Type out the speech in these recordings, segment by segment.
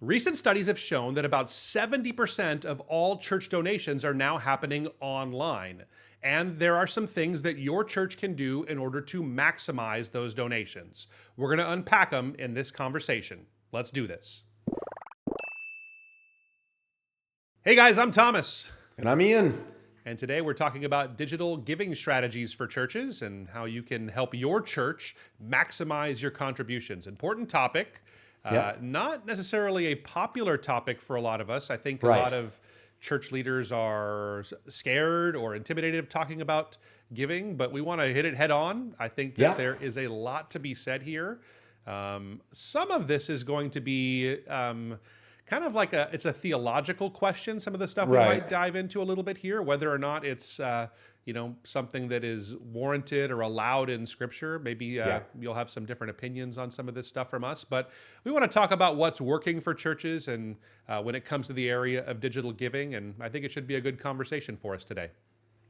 Recent studies have shown that about 70% of all church donations are now happening online. And there are some things that your church can do in order to maximize those donations. We're going to unpack them in this conversation. Let's do this. Hey guys, I'm Thomas. And I'm Ian. And today we're talking about digital giving strategies for churches and how you can help your church maximize your contributions. Important topic. Not necessarily a popular topic for a lot of us. I think a lot of church leaders are scared or intimidated of talking about giving, but we want to hit it head on. I think that there is a lot to be said here. Some of this is going to be kind of like it's a theological question. Some of the stuff we might dive into a little bit here, whether or not it's something that is warranted or allowed in Scripture. Maybe you'll have some different opinions on some of this stuff from us, but we want to talk about what's working for churches and when it comes to the area of digital giving, and I think it should be a good conversation for us today.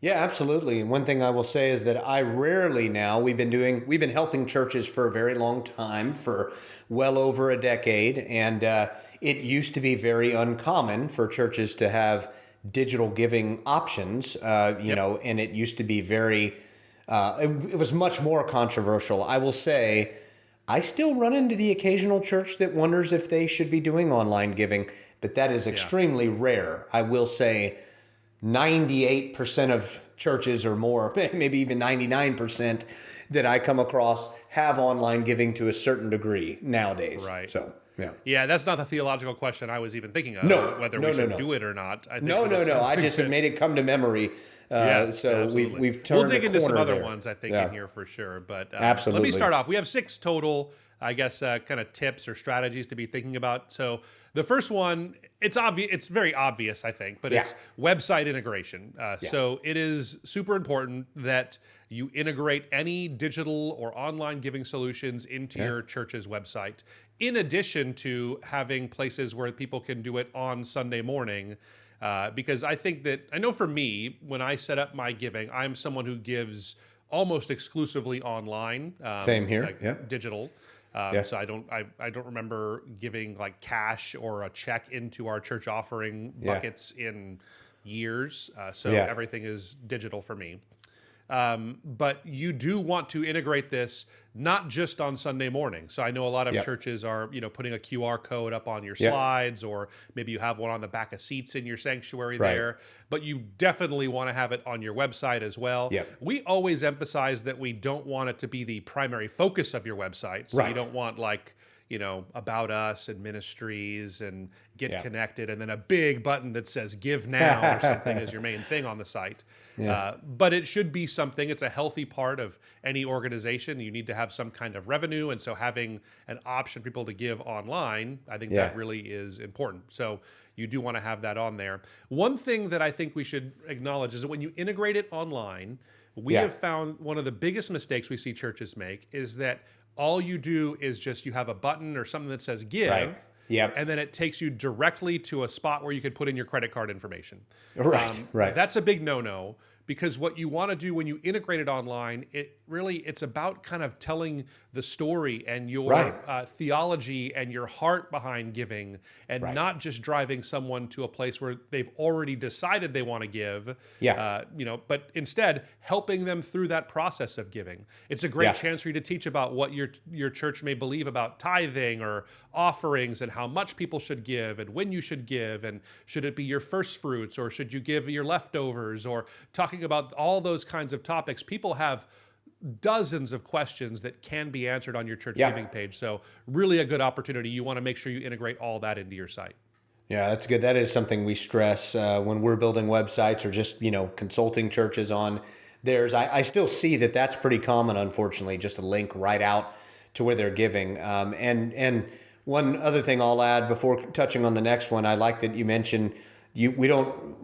Yeah, absolutely. And one thing I will say is that I rarely now, we've been helping churches for a very long time, for well over a decade, and it used to be very uncommon for churches to have digital giving options, and it used to be it was much more controversial. I will say, I still run into the occasional church that wonders if they should be doing online giving, but that is extremely rare. I will say 98% of churches or more, maybe even 99% that I come across have online giving to a certain degree nowadays. Right. So. Yeah, that's not the theological question I was even thinking of, whether we should do it or not. I think I just had made it come to memory. We've turned We'll dig into some other there. ones, I think, in here for sure. But absolutely. Let me start off. We have 6 total, I guess, kind of tips or strategies to be thinking about. So the first one, it's obvious. It's very obvious, I think, but it's website integration. So it is super important that you integrate any digital or online giving solutions into your church's website, in addition to having places where people can do it on Sunday morning. Because I know for me, when I set up my giving, I'm someone who gives almost exclusively online. Same here. Digital. So I don't remember giving like cash or a check into our church offering buckets in years. Everything is digital for me. But you do want to integrate this not just on Sunday morning. So I know a lot of churches are, putting a QR code up on your slides, or maybe you have one on the back of seats in your sanctuary there, but you definitely want to have it on your website as well. We always emphasize that we don't want it to be the primary focus of your website. So you don't want about us and ministries and get connected, and then a big button that says give now or something as your main thing on the site. But it should be something, it's a healthy part of any organization. You need to have some kind of revenue. And so having an option for people to give online, I think that really is important. So you do want to have that on there. One thing that I think we should acknowledge is that when you integrate it online, we have found one of the biggest mistakes we see churches make is that all you do is you have a button or something that says give, and then it takes you directly to a spot where you could put in your credit card information. That's a big no-no, because what you want to do when you integrate it online, it's about kind of telling the story and your theology and your heart behind giving, and not just driving someone to a place where they've already decided they want to give, but instead helping them through that process of giving. It's a great chance for you to teach about what your church may believe about tithing or offerings, and how much people should give, and when you should give, and should it be your first fruits, or should you give your leftovers, or talking about all those kinds of topics. People have dozens of questions that can be answered on your church giving page. So really a good opportunity. You want to make sure you integrate all that into your site. Yeah, that's good. That is something we stress when we're building websites or just, consulting churches on theirs. I still see that that's pretty common, unfortunately, just a link right out to where they're giving. And one other thing I'll add before touching on the next one, I like that you mentioned we don't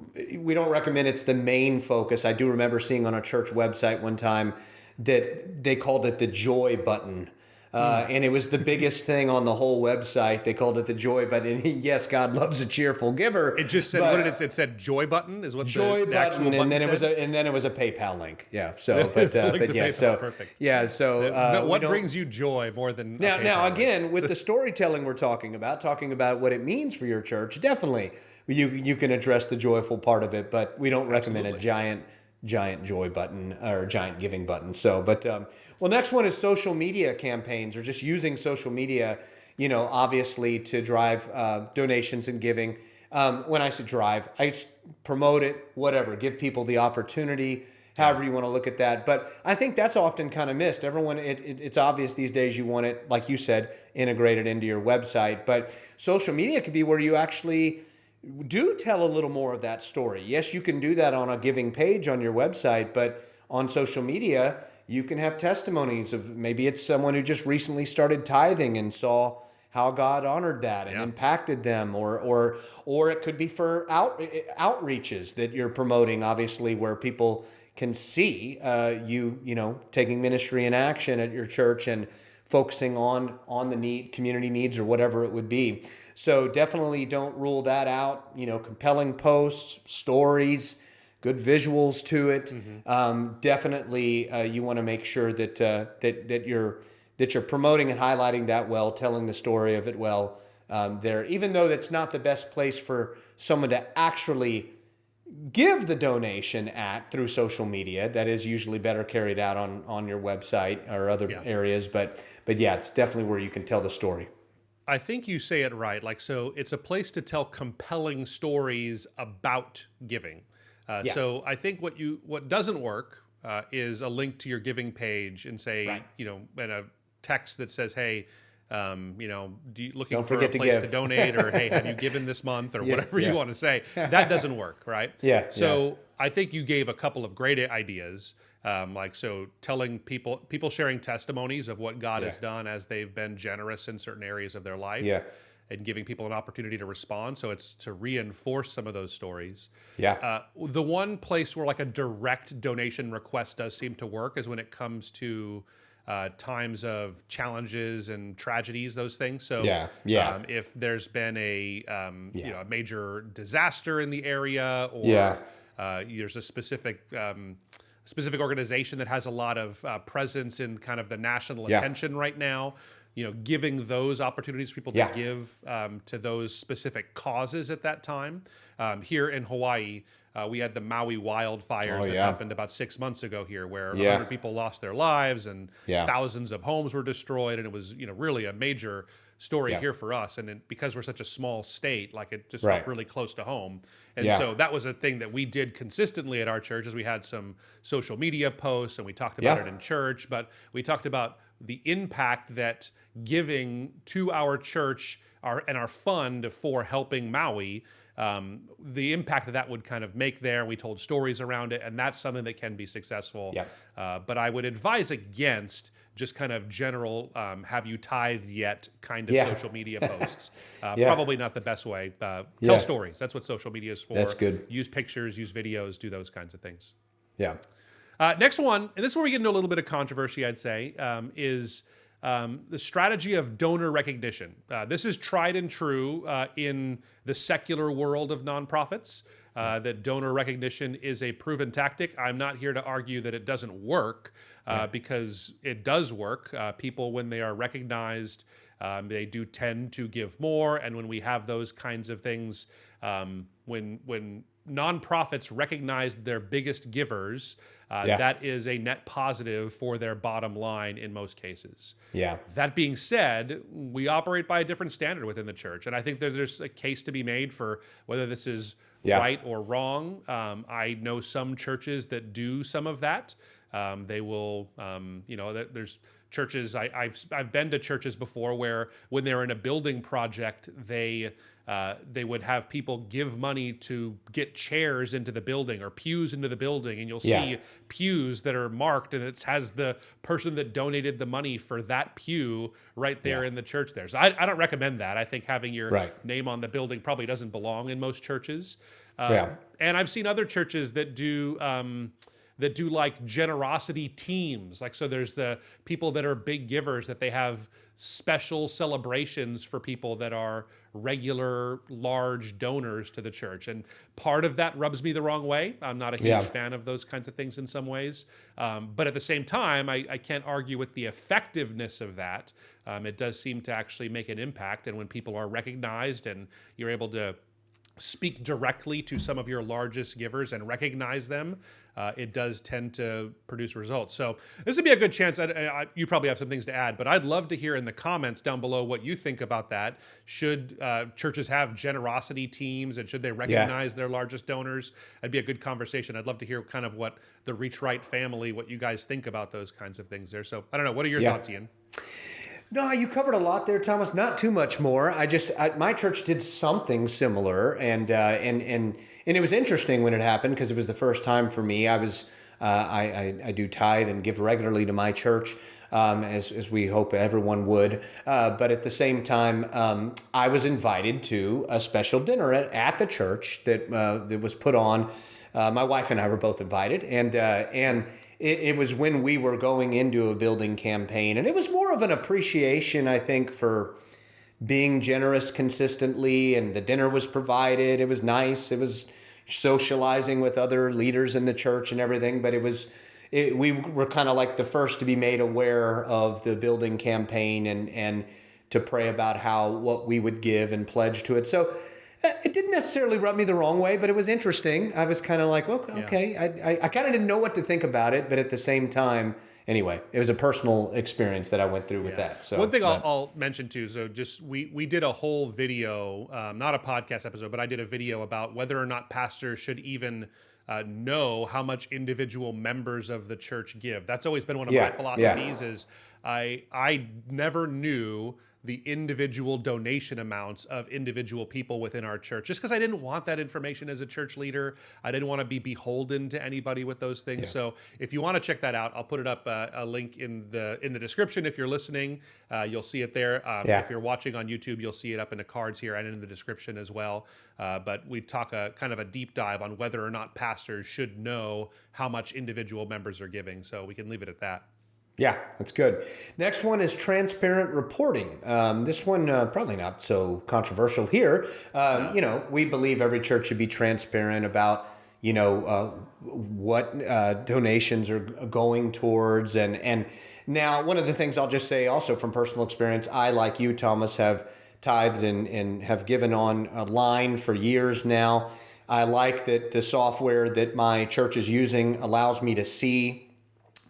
recommend it's the main focus. I do remember seeing on a church website one time that they called it the joy button. And it was the biggest thing on the whole website. They called it the joy button. And yes, God loves a cheerful giver. It just said, what did it say? It said joy button is what joy the actual button, button and then it was a PayPal link. Yeah. So, but yeah, PayPal, so perfect. yeah, so what brings you joy more than now again with the storytelling we're talking about what it means for your church? Definitely, you can address the joyful part of it, but we don't recommend a giant joy button or giant giving button. So, but well, next one is social media campaigns, or just using social media, obviously to drive donations and giving. When I say drive, I promote it, whatever, give people the opportunity, however you want to look at that. But I think that's often kind of missed. Everyone, it's obvious these days you want it, like you said, integrated into your website. But social media could be where you actually do tell a little more of that story. Yes, you can do that on a giving page on your website, but on social media, you can have testimonies of maybe it's someone who just recently started tithing and saw how God honored that and impacted them, or it could be for outreaches that you're promoting, obviously, where people can see you taking ministry in action at your church and focusing on the community needs or whatever it would be. So definitely don't rule that out. Compelling posts, stories, good visuals to it. Mm-hmm. Definitely, you want to make sure that you're promoting and highlighting that well, telling the story of it well. There, even though that's not the best place for someone to actually give the donation through social media, that is usually better carried out on your website or other areas. But yeah, it's definitely where you can tell the story. I think you say it right. So it's a place to tell compelling stories about giving. So I think what doesn't work is a link to your giving page and say, and a text that says, hey, looking for a place to donate, or hey, have you given this month, or whatever you want to say. That doesn't work, right? So I think you gave a couple of great ideas. Telling people sharing testimonies of what God has done as they've been generous in certain areas of their life, and giving people an opportunity to respond. So it's to reinforce some of those stories. The one place where like a direct donation request does seem to work is when it comes to times of challenges and tragedies, those things. So if there's been a a major disaster in the area, or there's a specific organization that has a lot of presence in kind of the national attention right now, giving those opportunities for people to give to those specific causes at that time. Here in Hawaii, we had the Maui wildfires that happened about 6 months ago here, where 100 people lost their lives and thousands of homes were destroyed. And it was, really a major story here for us. And because we're such a small state, like it just felt really close to home. And so that was a thing that we did consistently at our church, is we had some social media posts and we talked about it in church, but we talked about the impact that giving to our church and our fund for helping Maui, the impact that would kind of make there. We told stories around it, and that's something that can be successful. But I would advise against just kind of general, have you tithed yet kind of social media posts. Probably not the best way. Tell stories. That's what social media is for. That's good. Use pictures, use videos, do those kinds of things. Next one, and this is where we get into a little bit of controversy, I'd say, is the strategy of donor recognition. This is tried and true in the secular world of nonprofits, that donor recognition is a proven tactic. I'm not here to argue that it doesn't work, because it does work. People, when they are recognized, they do tend to give more. And when we have those kinds of things, when nonprofits recognize their biggest givers, that is a net positive for their bottom line in most cases. That being said, we operate by a different standard within the church. And I think that there's a case to be made for whether this is right or wrong. I know some churches that do some of that. They will, there's churches, I've been to churches before where when they're in a building project, they would have people give money to get chairs into the building or pews into the building, and you'll see pews that are marked, and it has the person that donated the money for that pew right there in the church there. So I don't recommend that. I think having your name on the building probably doesn't belong in most churches. And I've seen other churches that do that do like generosity teams. Like, so there's the people that are big givers that they have special celebrations for people that are regular large donors to the church. And part of that rubs me the wrong way. I'm not a huge fan of those kinds of things in some ways. But at the same time, I can't argue with the effectiveness of that. It does seem to actually make an impact. And when people are recognized and you're able to speak directly to some of your largest givers and recognize them, it does tend to produce results. So this would be a good chance. You probably have some things to add, but I'd love to hear in the comments down below what you think about that. Should churches have generosity teams, and should they recognize their largest donors? That'd be a good conversation. I'd love to hear kind of what the Reach Right family, what you guys think about those kinds of things there. So I don't know. What are your thoughts, Ian? No, you covered a lot there, Thomas. Not too much more. My church did something similar, and it was interesting when it happened because it was the first time for me. I do tithe and give regularly to my church, as we hope everyone would. But at the same time, I was invited to a special dinner at the church that was put on. My wife and I were both invited, and it was when we were going into a building campaign, and it was more of an appreciation, I think, for being generous consistently, and the dinner was provided. It was nice. It was socializing with other leaders in the church and everything, but we were kind of like the first to be made aware of the building campaign and to pray about what we would give and pledge to it. So it didn't necessarily rub me the wrong way, but it was interesting. I was kind of like, okay. Yeah. I kind of didn't know what to think about it, but at the same time, anyway, it was a personal experience that I went through with that. So one thing I'll mention too, so just we did a whole video, not a podcast episode, but I did a video about whether or not pastors should even know how much individual members of the church give. That's always been one of my philosophies is I never knew the individual donation amounts of individual people within our church, just because I didn't want that information as a church leader. I didn't want to be beholden to anybody with those things. Yeah. So if you want to check that out, I'll put it up a link in the description. If you're listening, you'll see it there. If you're watching on YouTube, you'll see it up in the cards here and in the description as well. But we talk kind of a deep dive on whether or not pastors should know how much individual members are giving. So we can leave it at that. Yeah, that's good. Next one is transparent reporting. This one probably not so controversial here. We believe every church should be transparent about what donations are going towards. And now one of the things I'll just say also from personal experience, I, like you, Thomas, have tithed and have given on a line for years now. I like that the software that my church is using allows me to see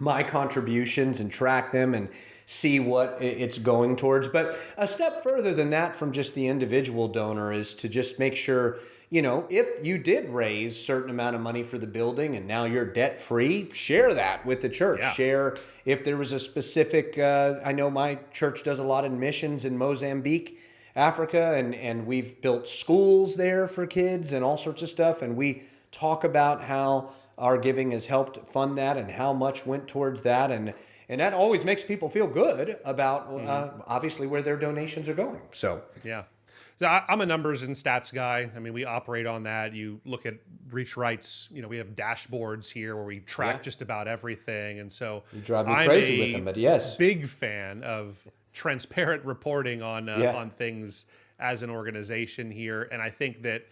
my contributions and track them and see what it's going towards. But a step further than that from just the individual donor is to just make sure, if you did raise a certain amount of money for the building and now you're debt free, share that with the church. Yeah. Share if there was a specific, I know my church does a lot of missions in Mozambique, Africa, and we've built schools there for kids and all sorts of stuff. And we talk about how our giving has helped fund that and how much went towards that. And that always makes people feel good about obviously where their donations are going. So, yeah. So I'm a numbers and stats guy. I mean, we operate on that. You look at Reach Right's, we have dashboards here where we track just about everything. And so you drive me crazy with them, but yes. Big fan of transparent reporting on things as an organization here. And I think that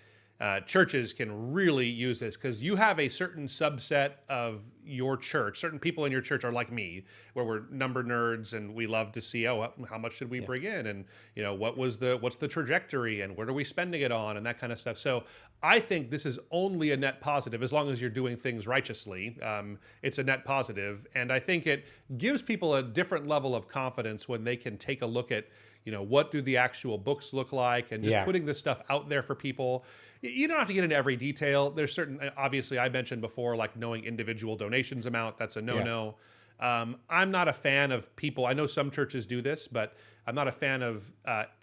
churches can really use this because you have a certain subset of your church. Certain people in your church are like me, where we're number nerds and we love to see, how much did we bring in? And, what's the trajectory and where are we spending it on and that kind of stuff. So I think this is only a net positive as long as you're doing things righteously. It's a net positive. And I think it gives people a different level of confidence when they can take a look at, what do the actual books look like and just putting this stuff out there for people. You don't have to get into every detail. There's certain, obviously I mentioned before, like knowing individual donations amount, that's a no-no. I'm not a fan of people, I know some churches do this, but I'm not a fan of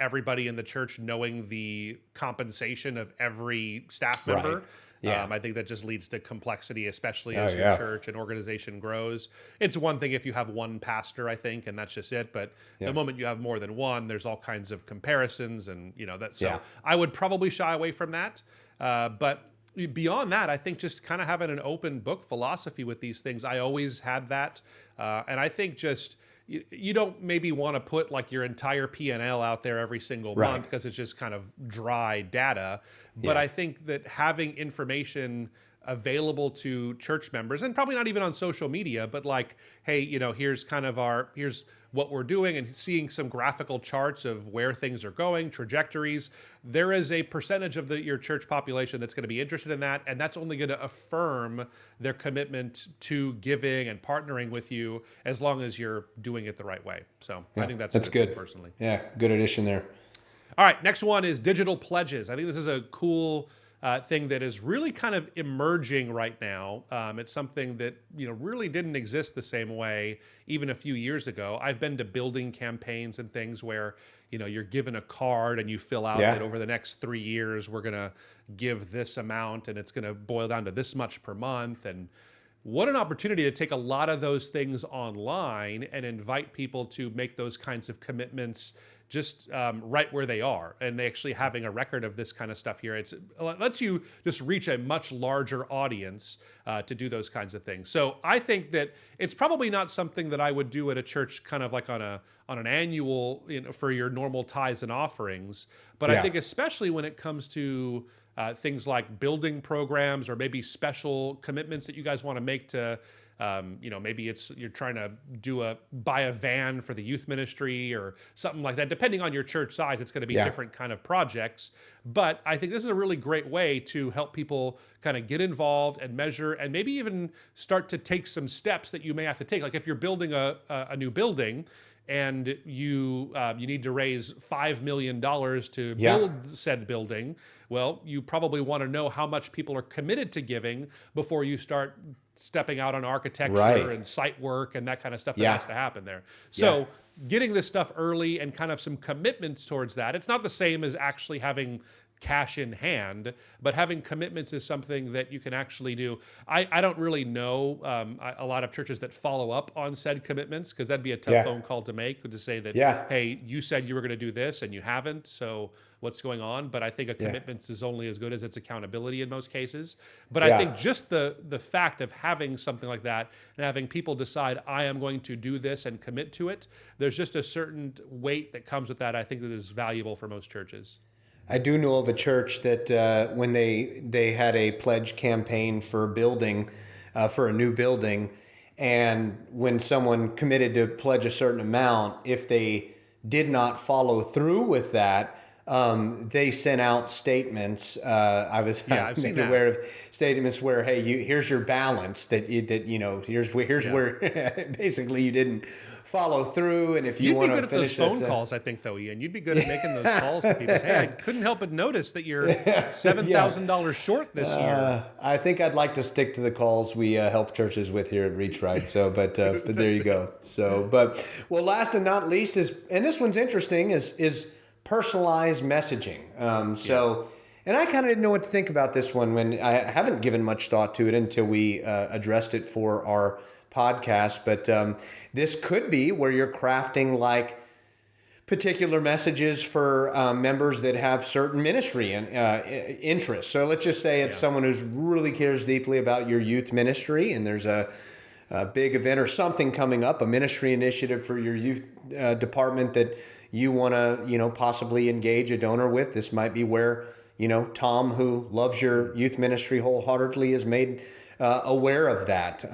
everybody in the church knowing the compensation of every staff member. Right. Yeah. I think that just leads to complexity, especially as your church and organization grows. It's one thing if you have one pastor, I think, and that's just it. But the moment you have more than one, there's all kinds of comparisons and, that. So I would probably shy away from that. But beyond that, I think just kind of having an open book philosophy with these things. I always had that. And I think just, you don't maybe want to put like your entire P&L out there every single month because it's just kind of dry data. But I think that having information available to church members, and probably not even on social media, but like, hey, here's here's what we're doing, and seeing some graphical charts of where things are going, trajectories. There is a percentage of your church population that's going to be interested in that, and that's only going to affirm their commitment to giving and partnering with you as long as you're doing it the right way. So I think that's good personally. Yeah, good addition there. All right, next one is digital pledges. I think this is a cool thing that is really kind of emerging right now. It's something that really didn't exist the same way even a few years ago. I've been to building campaigns and things where you're given a card and you fill out that over the next 3 years we're going to give this amount and it's going to boil down to this much per month. And what an opportunity to take a lot of those things online and invite people to make those kinds of commitments just right where they are, and they actually having a record of this kind of stuff here. It lets you just reach a much larger audience to do those kinds of things. So I think that it's probably not something that I would do at a church kind of like on an annual, for your normal tithes and offerings. But I think especially when it comes to things like building programs or maybe special commitments that you guys want to make to maybe you're trying to buy a van for the youth ministry or something like that. Depending on your church size, it's going to be different kind of projects. But I think this is a really great way to help people kind of get involved and measure, and maybe even start to take some steps that you may have to take. Like if you're building a new building, and you need to raise $5 million to build said building, well, you probably want to know how much people are committed to giving before you start stepping out on architecture and site work and that kind of stuff that has to happen there. So getting this stuff early and kind of some commitments towards that, it's not the same as actually having cash in hand, but having commitments is something that you can actually do. I don't really know a lot of churches that follow up on said commitments, because that'd be a tough phone call to make, to say that, hey, you said you were going to do this and you haven't, so what's going on? But I think a commitment is only as good as its accountability in most cases. But I think just the fact of having something like that and having people decide, I am going to do this and commit to it, there's just a certain weight that comes with that, I think, that is valuable for most churches. I do know of a church that when they had a pledge campaign for building, for a new building, and when someone committed to pledge a certain amount, if they did not follow through with that, they sent out statements. I was made aware of statements where, hey, here's your balance here's where basically you didn't follow through, and if you want to finish, you'd be good at those phone calls, I think, though, Ian. You'd be good at making those calls to people. Hey, I couldn't help but notice that you're $7,000 short this year. I think I'd like to stick to the calls we help churches with here at REACHRIGHT. So, but there you go. So, last and not least and this one's interesting, is personalized messaging. And I kind of didn't know what to think about this one when I haven't given much thought to it until we addressed it for our podcast. But this could be where you're crafting like particular messages for members that have certain ministry and interests. So let's just say it's someone who really cares deeply about your youth ministry, and there's a big event or something coming up, a ministry initiative for your youth department that you want to, possibly engage a donor with. This might be where, Tom, who loves your youth ministry wholeheartedly, is made aware of that.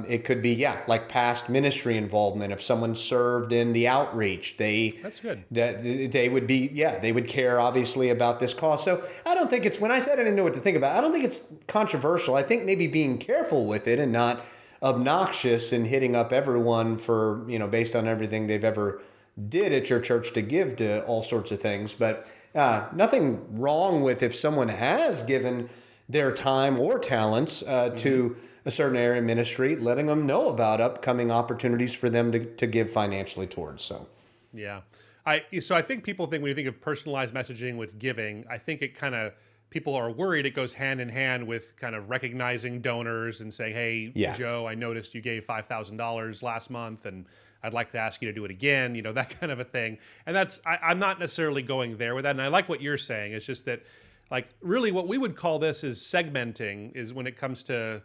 It could be, like past ministry involvement. If someone served in the outreach, that's good. They would be, they would care obviously about this cause. So I don't think when I said I didn't know what to think about, I don't think it's controversial. I think maybe being careful with it and not obnoxious and hitting up everyone for, based on everything they've ever did at your church to give to all sorts of things. But nothing wrong with if someone has given their time or talents to a certain area of ministry, letting them know about upcoming opportunities for them to give financially towards. So, I think people think, when you think of personalized messaging with giving, I think it kind of, people are worried it goes hand in hand with kind of recognizing donors and saying, hey, Joe, I noticed you gave $5,000 last month and I'd like to ask you to do it again, that kind of a thing. And I'm not necessarily going there with that. And I like what you're saying. It's just that like really what we would call this is segmenting, is when it comes to,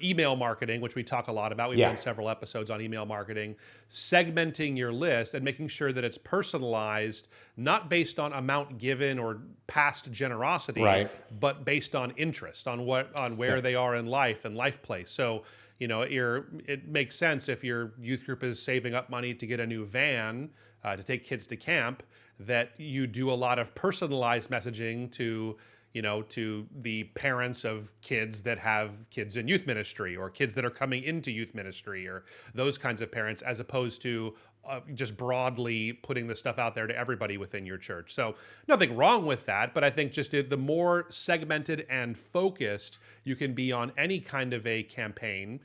email marketing, which we talk a lot about. We've done several episodes on email marketing, segmenting your list and making sure that it's personalized, not based on amount given or past generosity, but based on interest, on where they are in life and life place. So, it makes sense if your youth group is saving up money to get a new van to take kids to camp, that you do a lot of personalized messaging to the parents of kids that have kids in youth ministry, or kids that are coming into youth ministry, or those kinds of parents, as opposed to just broadly putting the stuff out there to everybody within your church. So nothing wrong with that, but I think just the more segmented and focused you can be on any kind of a campaign,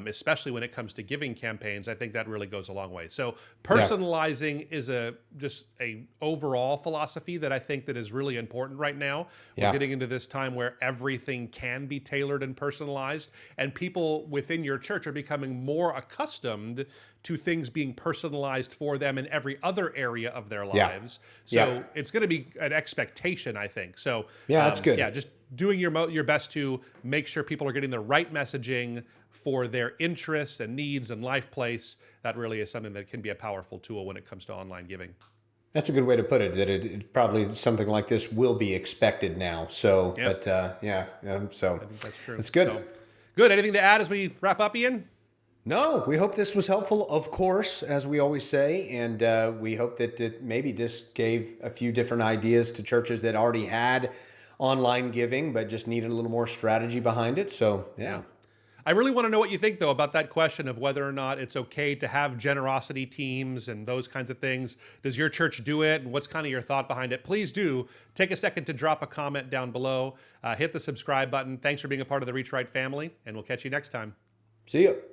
especially when it comes to giving campaigns, I think that really goes a long way. So personalizing is just a overall philosophy that I think that is really important right now. We're getting into this time where everything can be tailored and personalized, and people within your church are becoming more accustomed to things being personalized for them in every other area of their lives. So it's going to be an expectation, I think. So that's good. Yeah, just doing your best to make sure people are getting the right messaging for their interests and needs and life place. That really is something that can be a powerful tool when it comes to online giving. That's a good way to put it, that it probably something like this will be expected now. So, so I think that's true. That's good. So, good. Anything to add as we wrap up, Ian? No, we hope this was helpful, of course, as we always say, and we hope that maybe this gave a few different ideas to churches that already had online giving, but just needed a little more strategy behind it. So, yeah. I really want to know what you think, though, about that question of whether or not it's okay to have generosity teams and those kinds of things. Does your church do it? And what's kind of your thought behind it? Please do take a second to drop a comment down below. Hit the subscribe button. Thanks for being a part of the Reach Right family, and we'll catch you next time. See you.